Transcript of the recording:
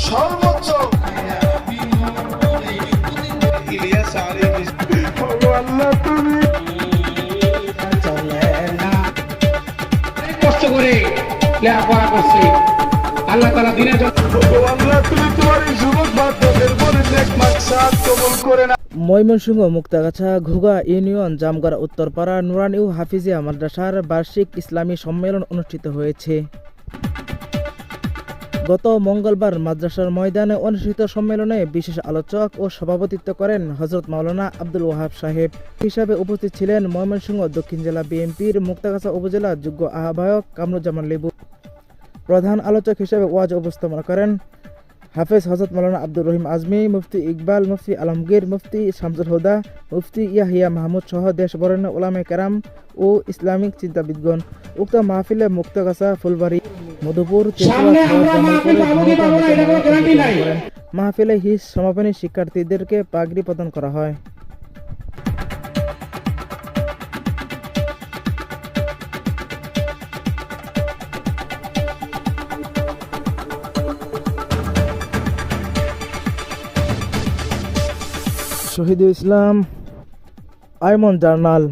সর্বোচ্চ আল্লাহ তুমি কষ্ট করে লেখাপড়া করছে আল্লাহ তাআলা দিনের জন্য। আল্লাহ তুমি তোমার এই যুবক বান্ধবের মনে নেক মাকসাদ কবুল করে না। ময়মনসিংহ মুক্তাগাছা ঘুগা ইউনিয়ন জামগড়া উত্তরপাড়া নুরানি ও হাফিজিয়া মাদ্রাসার বার্ষিক ইসলামী সম্মেলন অনুষ্ঠিত হয়েছে। গত মঙ্গলবার মাদ্রাসার ময়দানে অনুষ্ঠিত সম্মেলনে বিশেষ আলোচক ও সভাপতিত্ব করেন হযরত মাওলানা আব্দুল ওয়াহাব সাহেব। হিসাবে উপস্থিত ছিলেন ময়মনসিংহ দক্ষিণ জেলা বিএনপির মুক্তাগাছা উপজেলা যুগ্ম আহ্বায়ক কামরুজ্জামান লেবু। প্রধান আলোচক হিসেবে ওয়াজ উপস্থাপনা করেন হাফেজ হযরত মাওলানা আব্দুর রহিম আজমি, মুফতি ইকবাল, মুফতি আলমগীর, মুফতি শামসুল হুদা, মুফতি ইয়াহিয়া মাহমুদ সহ দেশ বরেণ্য উলামায়ে কেরাম ও ইসলামিক চিন্তাবিদগণ। উক্ত মাহফিলে মুক্তাগাছা, ফুলবাড়ী, মধুপুর, মাহফিলে হিস সমাপনী শিক্ষার্থীদেরকে পাগড়ি প্রদান করা হয়। শহীদুল ইসলাম, আইমন জার্নাল।